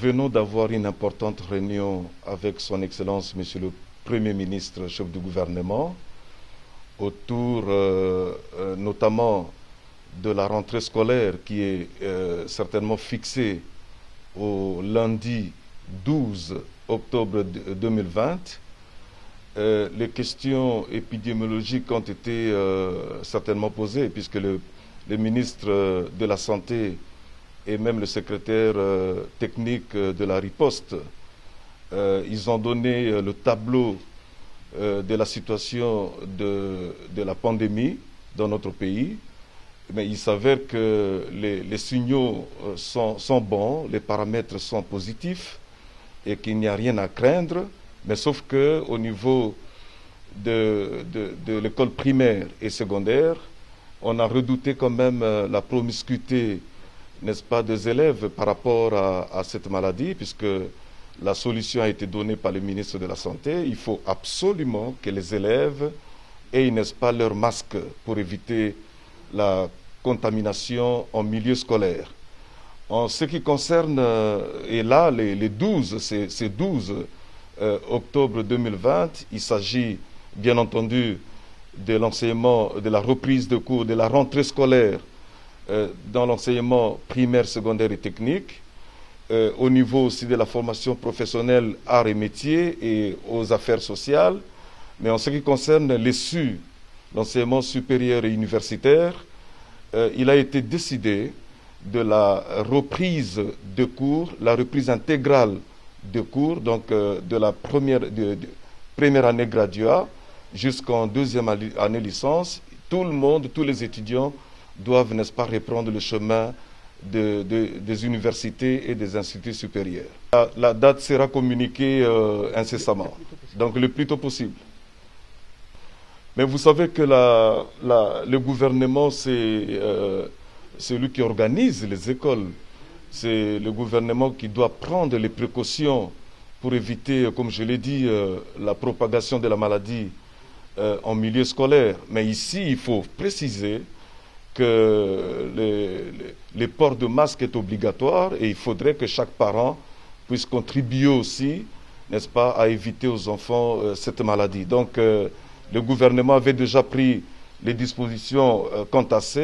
venons d'avoir une importante réunion avec son Excellence, Monsieur le Premier ministre, chef du gouvernement, autour notamment de la rentrée scolaire qui est certainement fixée au lundi 12 octobre 2020. Les questions épidémiologiques ont été certainement posées puisque le ministre de la Santé et même le secrétaire technique de la riposte, ils ont donné le tableau de la situation de la pandémie dans notre pays. Mais il s'avère que les signaux sont bons, les paramètres sont positifs et qu'il n'y a rien à craindre. Mais sauf qu'au niveau de l'école primaire et secondaire, on a redouté quand même la promiscuité, n'est-ce pas, des élèves par rapport à cette maladie, puisque la solution a été donnée par le ministre de la Santé. Il faut absolument que les élèves aient, n'est-ce pas, leur masque pour éviter la contamination en milieu scolaire. En ce qui concerne, et là, les 12, ces 12 octobre 2020, il s'agit bien entendu de l'enseignement, de la reprise de cours, de la rentrée scolaire dans l'enseignement primaire, secondaire et technique, au niveau aussi de la formation professionnelle, arts et métiers et aux affaires sociales. Mais en ce qui concerne l'ESU, l'enseignement supérieur et universitaire, il a été décidé de la reprise de cours, la reprise intégrale de cours, donc de la première année graduat jusqu'en deuxième année licence. Tout le monde, tous les étudiants doivent, n'est-ce pas, reprendre le chemin des universités et des instituts supérieurs. La date sera communiquée incessamment, donc le plus tôt possible. Mais vous savez que le gouvernement, c'est celui qui organise les écoles. C'est le gouvernement qui doit prendre les précautions pour éviter, comme je l'ai dit, la propagation de la maladie en milieu scolaire. Mais ici, il faut préciser que le port de masque est obligatoire et il faudrait que chaque parent puisse contribuer aussi, n'est-ce pas, à éviter aux enfants cette maladie. Donc, le gouvernement avait déjà pris les dispositions quant à ça,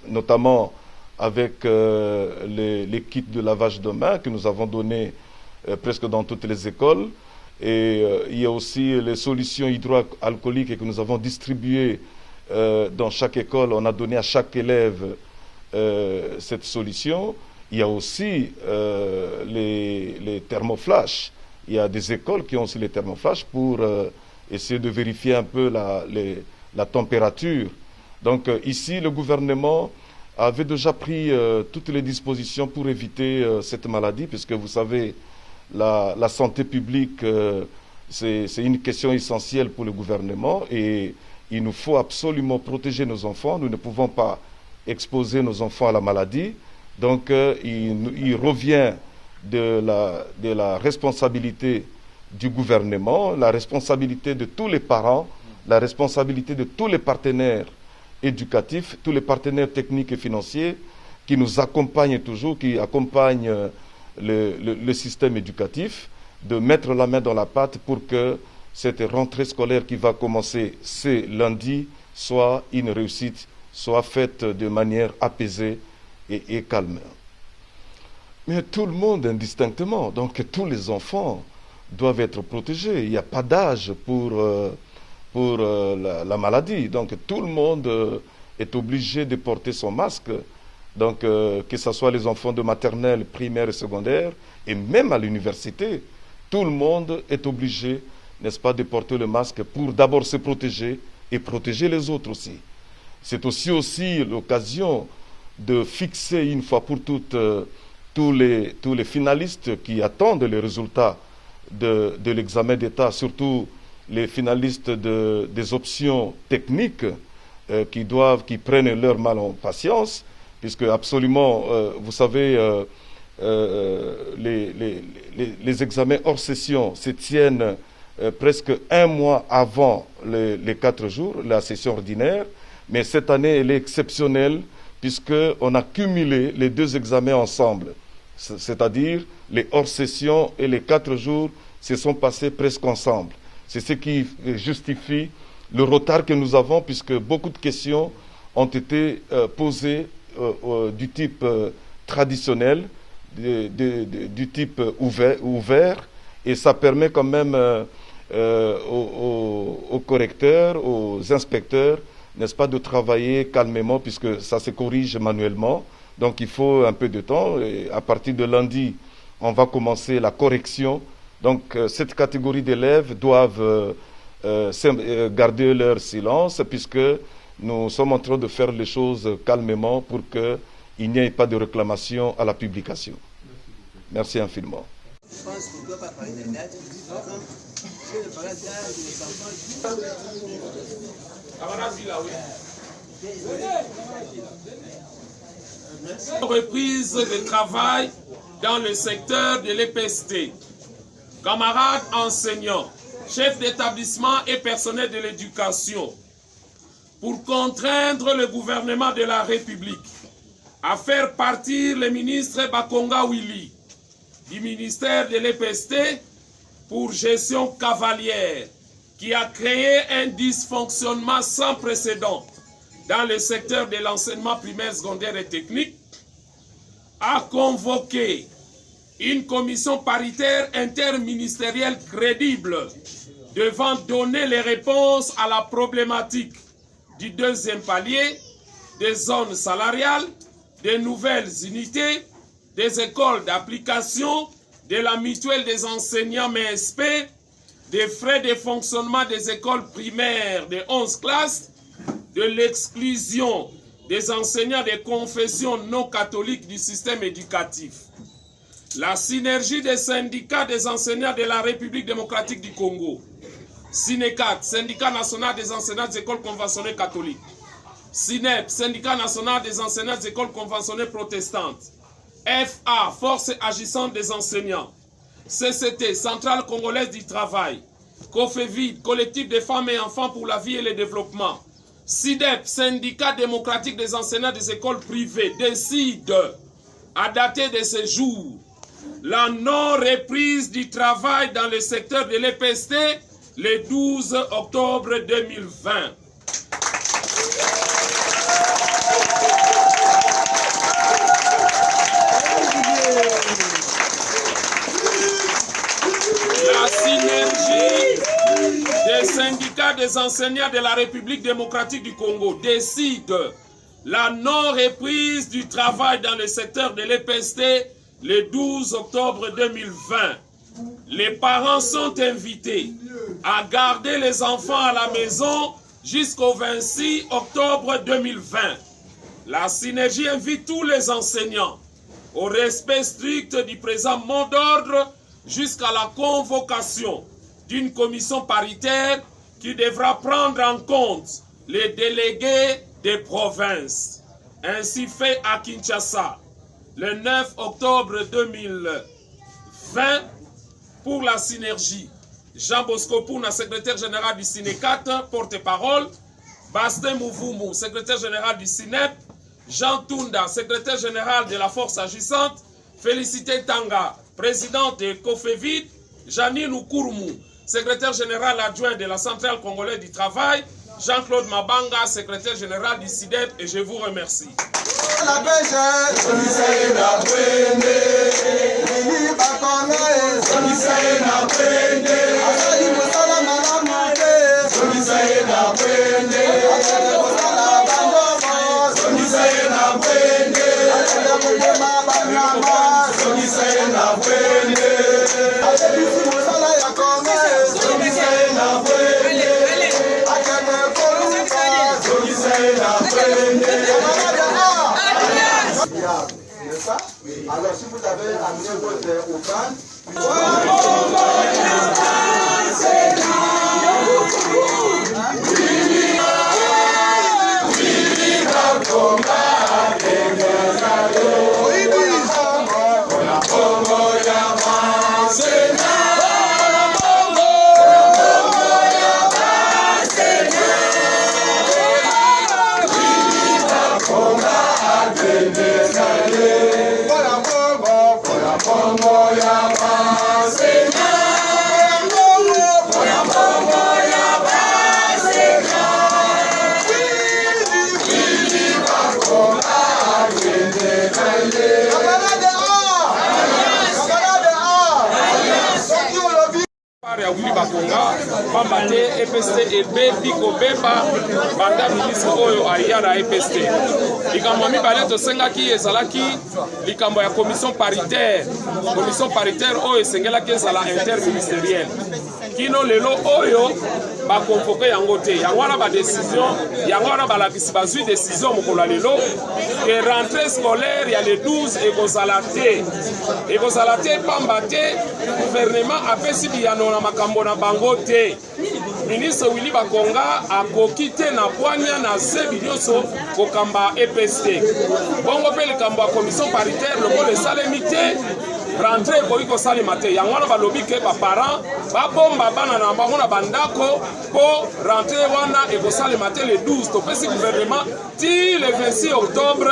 notamment avec les kits de lavage de mains que nous avons donnés presque dans toutes les écoles. Et il y a aussi les solutions hydroalcooliques que nous avons distribuées dans chaque école. On a donné à chaque élève cette solution. Il y a aussi les thermoflash. Il y a des écoles qui ont aussi les thermoflash pour essayer de vérifier un peu la température. Donc ici, le gouvernement avait déjà pris toutes les dispositions pour éviter cette maladie, puisque vous savez, la santé publique, c'est une question essentielle pour le gouvernement et il nous faut absolument protéger nos enfants. Nous ne pouvons pas exposer nos enfants à la maladie. Donc il revient de la responsabilité du gouvernement, la responsabilité de tous les parents, la responsabilité de tous les partenaires éducatifs, tous les partenaires techniques et financiers qui nous accompagnent toujours, qui accompagnent le système éducatif, de mettre la main dans la pâte pour que cette rentrée scolaire qui va commencer ce lundi soit une réussite, soit faite de manière apaisée et calme. Mais tout le monde indistinctement, donc tous les enfants doivent être protégés. Il n'y a pas d'âge pour la maladie. Donc tout le monde est obligé de porter son masque. Donc que ce soit les enfants de maternelle, primaire et secondaire, et même à l'université, tout le monde est obligé, n'est-ce pas, de porter le masque pour d'abord se protéger et protéger les autres aussi. C'est aussi l'occasion de fixer une fois pour toutes tous les finalistes qui attendent les résultats de l'examen d'État, surtout les finalistes des options techniques qui prennent leur mal en patience, puisque absolument, vous savez, les examens hors session se tiennent presque un mois avant les 4 jours, la session ordinaire, mais cette année, elle est exceptionnelle puisqu'on a cumulé les 2 examens ensemble. c'est-à-dire les hors-sessions et les 4 jours se sont passés presque ensemble. C'est ce qui justifie le retard que nous avons, puisque beaucoup de questions ont été posées du type traditionnel, du type ouvert, et ça permet quand même aux correcteurs, aux inspecteurs, n'est-ce pas, de travailler calmement, puisque ça se corrige manuellement. Donc il faut un peu de temps, et à partir de lundi, on va commencer la correction. Donc cette catégorie d'élèves doivent garder leur silence, puisque nous sommes en train de faire les choses calmement pour qu'il n'y ait pas de réclamation à la publication. Merci infiniment. Je pense qu'on ne doit pas parler des dates. Parce que le parler d'âge des enfants. Reprise de travail dans le secteur de l'EPST. Camarades enseignants, chefs d'établissement et personnel de l'éducation, pour contraindre le gouvernement de la République à faire partir le ministre Bakonga Willy du ministère de l'EPST pour gestion cavalière qui a créé un dysfonctionnement sans précédent dans le secteur de l'enseignement primaire, secondaire et technique, a convoqué une commission paritaire interministérielle crédible devant donner les réponses à la problématique du deuxième palier, des zones salariales, des nouvelles unités, des écoles d'application, de la mutuelle des enseignants MSP, des frais de fonctionnement des écoles primaires de 11 classes, de l'exclusion des enseignants des confessions non catholiques du système éducatif. La synergie des syndicats des enseignants de la République démocratique du Congo, SYNECAT, Syndicat national des enseignants des écoles conventionnelles catholiques, SYNEP, Syndicat national des enseignants des écoles conventionnelles protestantes, FA, Force agissante des enseignants, CCT, Centrale congolaise du travail, COFEVID, Collectif des femmes et enfants pour la vie et le développement, SIDEP, Syndicat démocratique des enseignants des écoles privées, décide à dater de ce jour la non-reprise du travail dans le secteur de l'EPST le 12 octobre 2020. La synergie des syndicats des enseignants de la République démocratique du Congo décide la non-reprise du travail dans le secteur de l'EPST le 12 octobre 2020. Les parents sont invités à garder les enfants à la maison jusqu'au 26 octobre 2020. La synergie invite tous les enseignants au respect strict du présent mot d'ordre jusqu'à la convocation d'une commission paritaire qui devra prendre en compte les délégués des provinces. Ainsi fait à Kinshasa, le 9 octobre 2020, pour la synergie. Jean Bosco Pouna, secrétaire général du SYNECAT, porte-parole. Bastin Mouvoumou, secrétaire général du SYNEP. Jean Tunda, secrétaire général de la Force agissante. Félicité Tanga, présidente de COFEVID. Janine Oukourmou, secrétaire général adjoint de la Centrale congolaise du travail. Jean-Claude Mabanga, secrétaire général du SIDEP, et je vous remercie. Alors si vous avez amené votre offrande, Bakonga pamba te EPST ebebi kobeba banda ministre oyo aya na EPST. Likambo ya mibale tosengaki ezalaki likambo ya commission paritaire oyo esengelaki ezala interministériel. Kino lelo oyo bakonvoke yango te. Yango wana ba décision, yango wana balakisi bazwi décision mokolo lelo que rentrée scolaire ya le 12 ekozala te pamba te gouvernement apesi biyano na makambo na bango te. Ministre Willy Bakonga akoki te na bwanya na zebi nyonso kokamba EPST. Bongo pe likambo ya commission paritaire lokola esalemi te, rentrée ekoki kosalema te. Yango wana balobi ke baparent babomba bana na bango na bandako po rentrée wana ekosalema te le 12. Topesi gouvernement ti le 26 octobre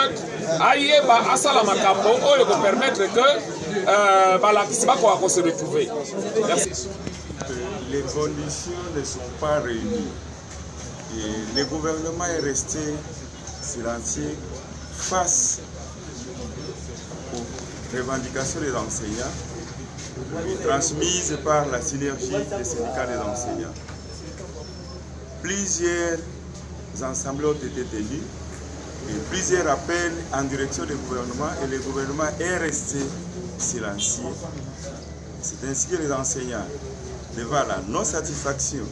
ayeba asala makambo oyo kopermettre que balakisi bakoka se retrouver. Merci. Les conditions ne sont pas réunies et le gouvernement est resté silencieux face aux revendications des enseignants transmises par la synergie des syndicats des enseignants. Plusieurs assemblées ont été tenues et plusieurs appels en direction du gouvernement et le gouvernement est resté silencieux. C'est ainsi que les enseignants, devant la non-satisfaction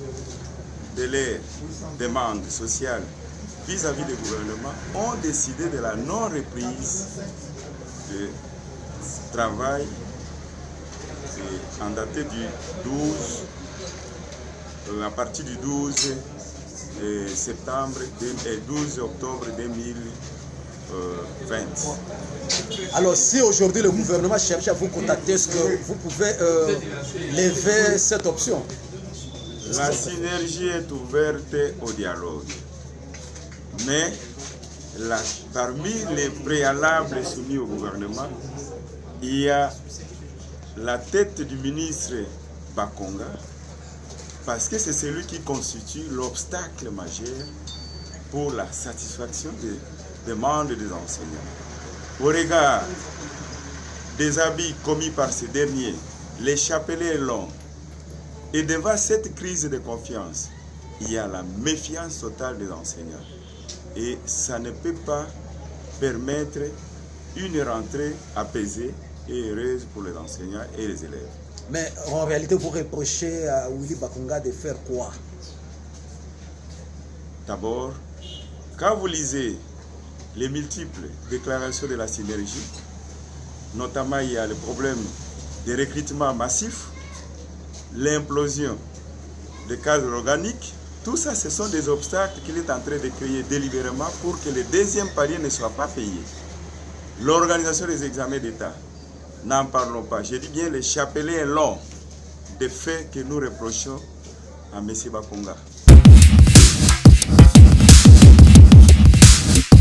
de leurs demandes sociales vis-à-vis du gouvernement, ont décidé de la non-reprise du travail en date du 12, à partir du 12 septembre et 12 octobre 2020. Alors si aujourd'hui le gouvernement cherche à vous contacter, est-ce que vous pouvez lever cette option? La synergie est ouverte au dialogue. Mais parmi les préalables soumis au gouvernement, il y a la tête du ministre Bakonga, parce que c'est celui qui constitue l'obstacle majeur pour la satisfaction des demandes des enseignants. Au regard des habits commis par ces derniers, les chapelets longs, et devant cette crise de confiance, il y a la méfiance totale des enseignants. Et ça ne peut pas permettre une rentrée apaisée et heureuse pour les enseignants et les élèves. Mais en réalité, vous reprochez à Willy Bakonga de faire quoi? D'abord, quand vous lisez les multiples déclarations de la synergie, notamment il y a le problème des recrutements massifs, l'implosion des cadres organiques, tout ça, ce sont des obstacles qu'il est en train de créer délibérément pour que le deuxième palier ne soit pas payé. L'organisation des examens d'État, n'en parlons pas. Je dis bien les chapelets longs des faits que nous reprochons à M. Bakonga.